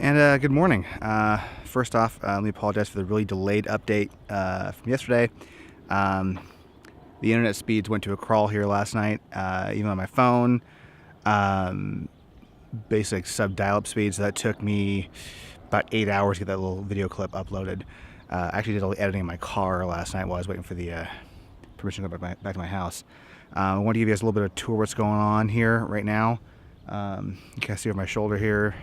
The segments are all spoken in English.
And good morning. First off, let me apologize for the really delayed update from yesterday. Um, the internet speeds went to a crawl here last night, even on my phone. Um, Basic sub-dial-up speeds. So that took me about 8 hours to get that little video clip uploaded. I actually did all the editing in my car last night while I was waiting for the permission to go back to my house. I want to give you guys a little bit of a tour of what's going on here right now. You can see over my shoulder here.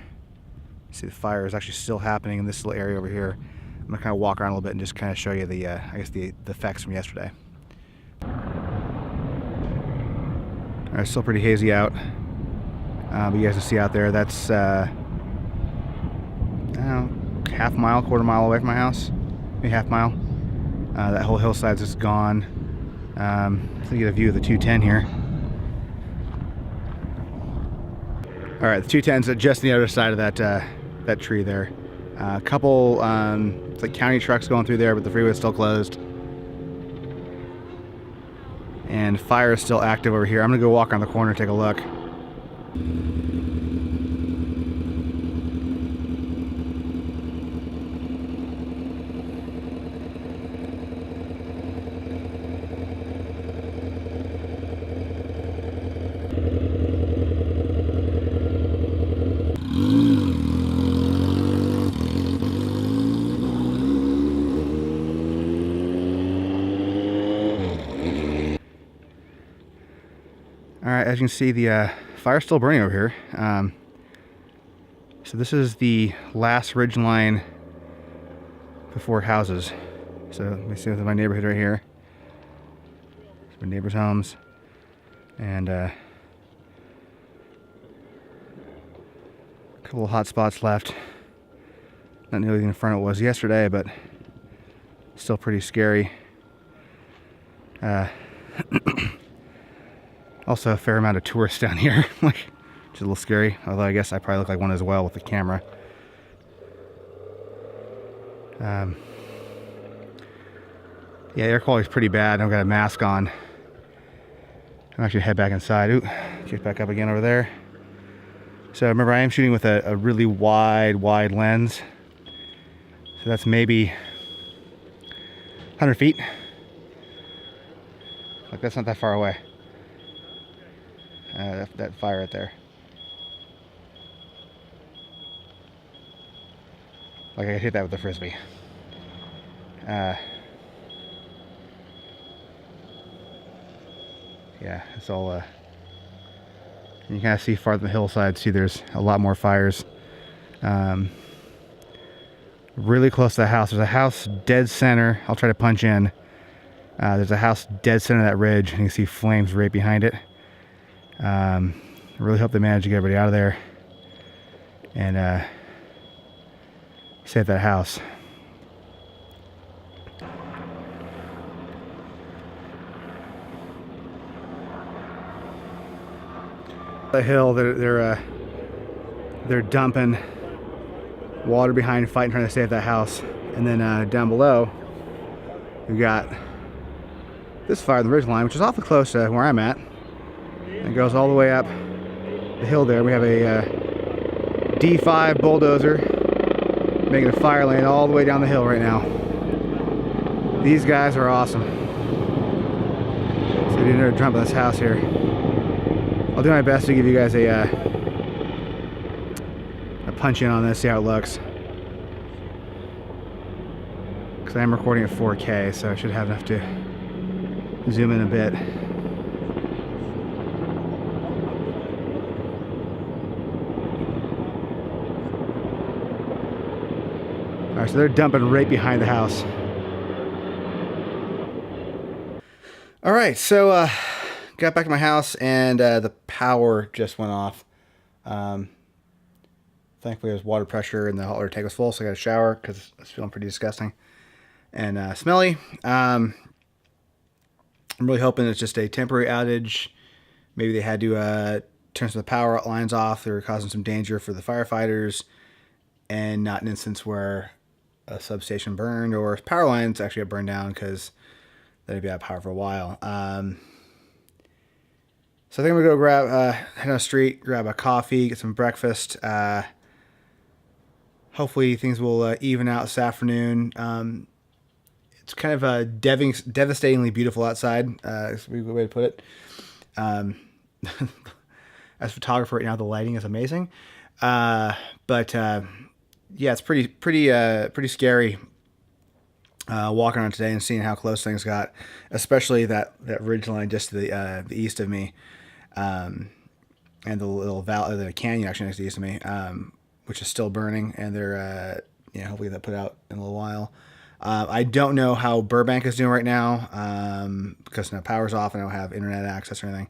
See, the fire is actually still happening in this little area over here. I'm gonna kind of walk around a little bit and just kind of show you the, I guess the effects from yesterday. All right, still pretty hazy out, but you guys can see out there. That's I don't know, half mile, quarter mile away from my house, maybe half mile. That whole hillside's just gone. So you get a view of the 210 here. All right, the 210's just on the other side of that tree there. A couple it's like county trucks going through there, but the freeway is still closed. And fire is still active over here. I'm gonna go walk around the corner and take a look. All right, as you can see, the fire's still burning over here. So this is the last ridge line before houses. So let me see, with my neighborhood right here. My neighbors' homes, and a couple of hot spots left. Not nearly in front of it was yesterday, but still pretty scary. Also a fair amount of tourists down here, which is a little scary. Although I guess I probably look like one as well with the camera. Yeah, air quality's pretty bad. I've got a mask on. I'm actually gonna head back inside. Ooh, kick back up again over there. So remember, I am shooting with a really wide lens. So that's maybe 100 feet. Like, that's not that far away. That fire right there. Like, I could hit that with a frisbee. Yeah, it's all, you can kind of see farther the hillside, see there's a lot more fires. Really close to the house. There's a house dead center. I'll try to punch in. There's a house dead center of that ridge, and you can see flames right behind it. I really hope they manage to get everybody out of there and save that house. The hill, they're dumping water behind, fighting, trying to save that house. And then down below, we've got this fire on the ridge line, which is awfully close to where I'm at. It goes all the way up the hill there. We have a D5 bulldozer making a fire lane all the way down the hill right now. These guys are awesome. So we did another jump on this house here. I'll do my best to give you guys a punch in on this, see how it looks. Because I am recording at 4K, so I should have enough to zoom in a bit. All right, so they're dumping right behind the house. All right, so got back to my house and the power just went off. Thankfully, there's water pressure and the hot water tank was full, so I got a shower because it's feeling pretty disgusting and smelly. I'm really hoping it's just a temporary outage. Maybe they had to turn some of the power lines off. They were causing some danger for the firefighters, and not an instance where a substation burned or power lines actually got burned down, because they'd be out of power for a while. So I think I'm gonna go head on the street, grab a coffee, get some breakfast. hopefully things will even out this afternoon. It's kind of devastatingly beautiful outside. Is a good way to put it. Um, as a photographer right now, the lighting is amazing. But yeah, it's pretty scary walking around today and seeing how close things got, especially that ridge line just to the east of me, and the little valley, the canyon actually next to the east of me, which is still burning, and they're hopefully they'll put out in a little while. I don't know how Burbank is doing right now, because no power's off and I don't have internet access or anything.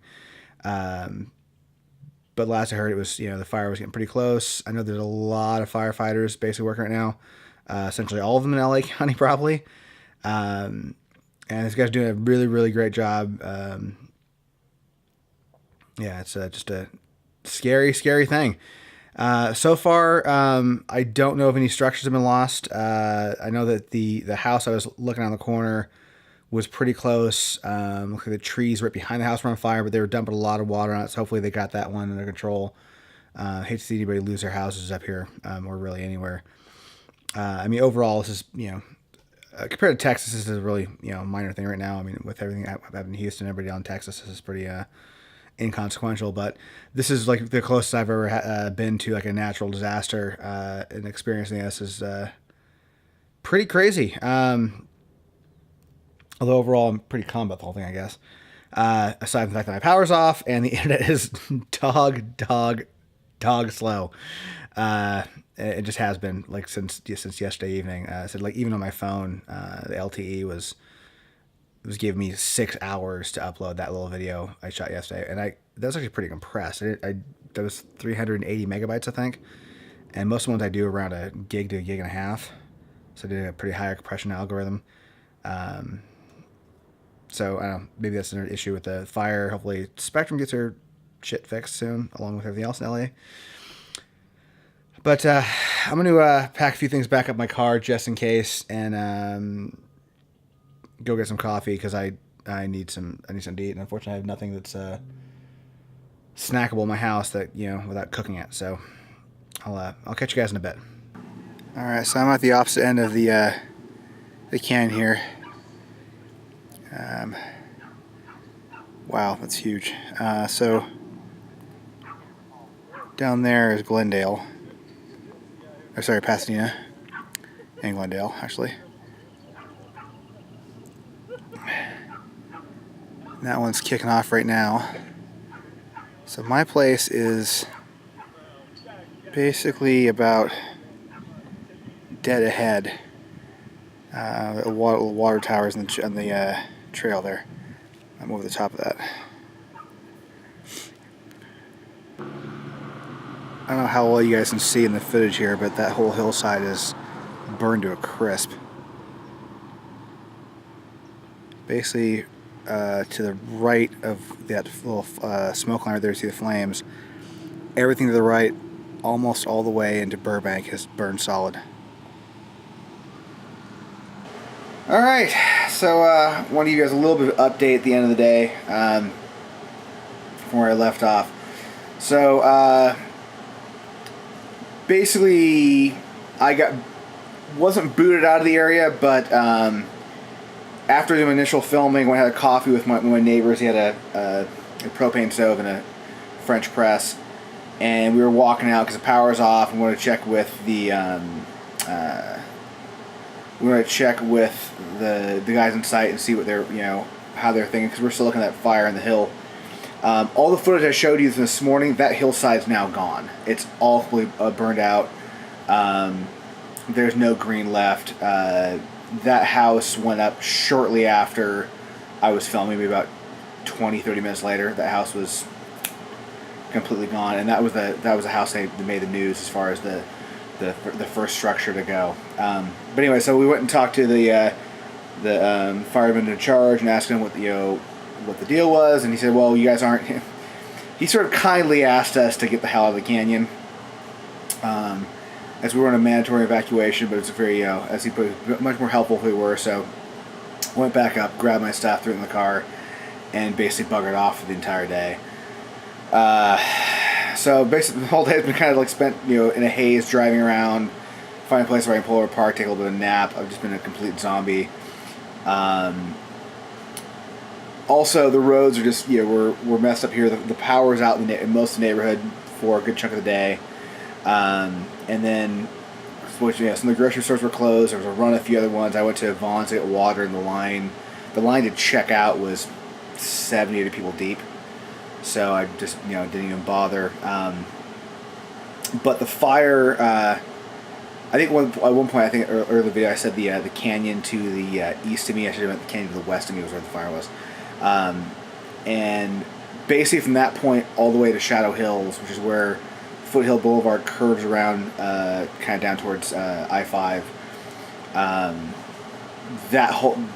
But last I heard, it was, the fire was getting pretty close. I know there's a lot of firefighters basically working right now, essentially all of them in LA County probably. And this guy's doing a really, really great job. Yeah, it's just a scary, scary thing. So far, I don't know if any structures have been lost. I know that the house I was looking on the corner was pretty close. Looks like the trees right behind the house were on fire, but they were dumping a lot of water on it, so hopefully they got that one under control. Hate to see anybody lose their houses up here, or really anywhere. I mean, overall, this is, compared to Texas, this is a really, minor thing right now. I mean, with everything happening in Houston, everybody down in Texas, this is pretty inconsequential, but this is like the closest I've ever been to like a natural disaster, and experiencing this is pretty crazy. Although overall, I'm pretty calm about the whole thing, I guess. Aside from the fact that my power's off and the internet is dog slow. It just has been like since yesterday evening. So like even on my phone, the LTE was giving me 6 hours to upload that little video I shot yesterday, and that was actually pretty compressed. That was 380 megabytes, I think, and most of the ones I do around a gig to a gig and a half. So I did a pretty high compression algorithm. So I don't know, maybe that's an issue with the fire. Hopefully Spectrum gets their shit fixed soon, along with everything else in LA. But I'm going to pack a few things back up my car just in case, and go get some coffee because I need some to eat. And unfortunately, I have nothing that's snackable in my house that without cooking it. So I'll catch you guys in a bit. All right, so I'm at the opposite end of the canyon here. Wow, that's huge. So down there is Glendale. Or sorry, Pasadena and Glendale, actually. That one's kicking off right now. So my place is basically about dead ahead. The water towers on the trail there. I'm over the top of that. I don't know how well you guys can see in the footage here, but that whole hillside is burned to a crisp. Basically, to the right of that little smoke line right there, you see the flames. Everything to the right, almost all the way into Burbank, has burned solid. Alright, so I want to give you guys a little bit of an update at the end of the day, from where I left off. So, basically, I wasn't booted out of the area, but after the initial filming, when I had a coffee with my neighbors, he had a propane stove and a French press, and we were walking out because the power was off, and we wanted to check with the the guys in site and see what they're how they're thinking, because we're still looking at that fire in the hill. All the footage I showed you this morning, that hillside's now gone. It's all fully burned out. There's no green left. That house went up shortly after I was filming, maybe about 20-30 minutes later. That house was completely gone, and that was a house that made the news as far as the first structure to go. But anyway, so we went and talked to the fireman in charge and asked him what the deal was, and he said, well, you guys aren't... He sort of kindly asked us to get the hell out of the canyon, as we were on a mandatory evacuation, but it's very, as he put it, much more helpful if we were. So went back up, grabbed my stuff, threw it in the car, and basically buggered off for the entire day. So basically the whole day has been kind of like spent in a haze, driving around, find a place where I can pull over, park, take a little bit of a nap. I've just been a complete zombie. Also, the roads are just, we're messed up here. The power's out in most of the neighborhood for a good chunk of the day. And then, some of the grocery stores were closed. There was a run of a few other ones. I went to Vaughn's to get water, and the line to check out was 70 80 people deep. So I just, didn't even bother. But the fire, I think at one point, earlier in the video, I said the canyon to the east of me. I should have meant the canyon to the west of me was where the fire was. And basically from that point all the way to Shadow Hills, which is where Foothill Boulevard curves around, kind of down towards I-5.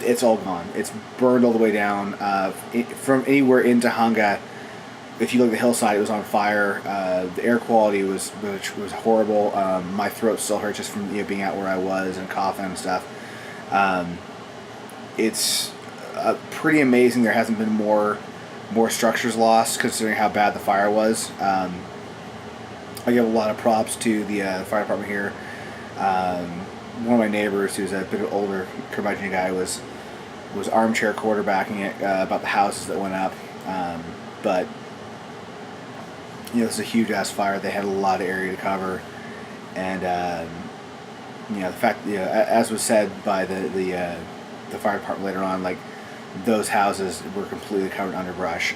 It's all gone. It's burned all the way down. From anywhere into Hanga, if you look at the hillside, it was on fire. The air quality was horrible. My throat still hurts just from being out where I was and coughing and stuff. It's pretty amazing there hasn't been more structures lost, considering how bad the fire was. I give a lot of props to the fire department here. One of my neighbors, who's a bit older curmudgeon guy, was armchair quarterbacking it about the houses that went up. But this is a huge ass fire. They had a lot of area to cover, and the fact, as was said by the fire department later on, like, those houses were completely covered in underbrush.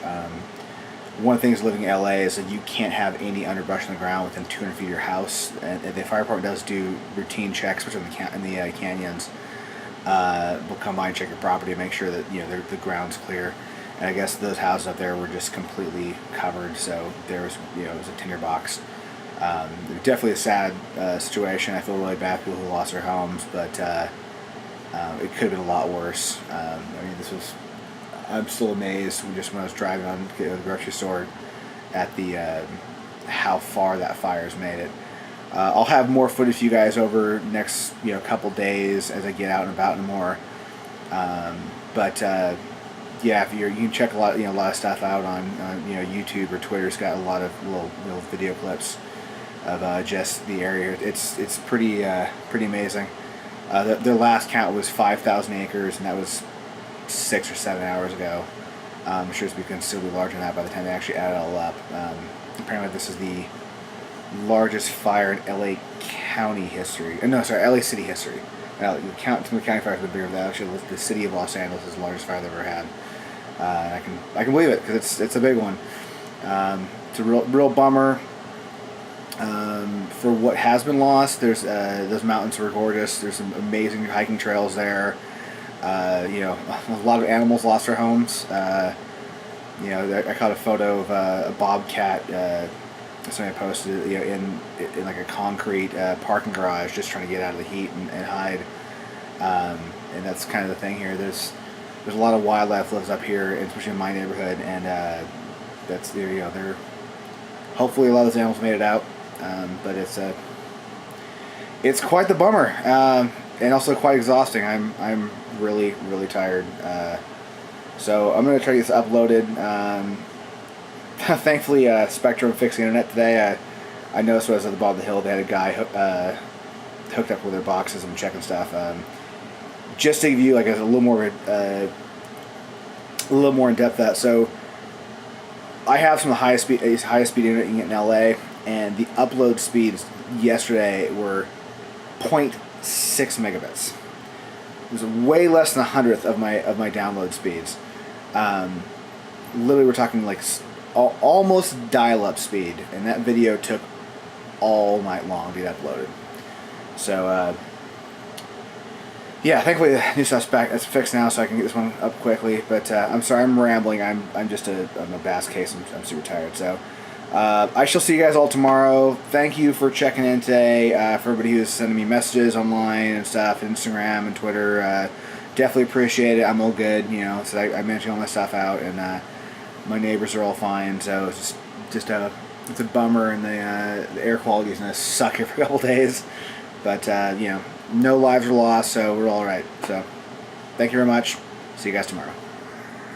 One of the things living in LA is that you can't have any underbrush on the ground within 200 feet of your house. And the fire department does do routine checks, which in the canyons. Will come by and check your property and make sure that the ground's clear. And I guess those houses up there were just completely covered, so there was it was a tinderbox. Definitely a sad situation. I feel really bad for people who lost their homes, but it could have been a lot worse. I'm still amazed when I was driving on to the grocery store at the how far that fire's made it. I'll have more footage for you guys over next couple days as I get out and about and more. If you can check a lot of stuff out on YouTube or Twitter. It's got a lot of little video clips of just the area. It's pretty amazing. Their last count was 5,000 acres, and that was 6 or 7 hours ago. I'm sure it's be considerably larger than that by the time they actually add it all up. Apparently this is the largest fire in LA County history. LA City history. The county fire has been bigger than that. Actually, the city of Los Angeles is the largest fire they've ever had. I can believe it, because it's a big one. It's a real bummer. For what has been lost, there's those mountains were gorgeous. There's some amazing hiking trails there. A lot of animals lost their homes. I caught a photo of a bobcat. Somebody posted in like a concrete parking garage, just trying to get out of the heat and hide. And that's kind of the thing here. There's a lot of wildlife lives up here, especially in my neighborhood, and that's they're hopefully a lot of those animals made it out. But it's quite the bummer, and also quite exhausting. I'm really tired. So I'm gonna try to get this uploaded. Thankfully, Spectrum fixed the internet today. I noticed when I was at the bottom of the hill, they had a guy hooked up with their boxes and checking stuff. Just to give you like a little more in depth that. So I have some of the highest speed internet you can get in LA, and the upload speeds yesterday were 0.6 megabits. It was way less than a hundredth of my download speeds. Literally, we're talking like almost dial-up speed, and that video took all night long to get uploaded. So thankfully the new stuff's back. It's fixed now, so I can get this one up quickly. But I'm sorry, I'm rambling. I'm a bass case. I'm super tired. So I shall see you guys all tomorrow. Thank you for checking in today. For everybody who's sending me messages online and stuff, Instagram and Twitter, definitely appreciate it. I'm all good. So I managed all my stuff out, and my neighbors are all fine. So it's just it's a bummer, and the air quality is gonna suck here for a couple days. But no lives are lost, so we're all right. So thank you very much. See you guys tomorrow.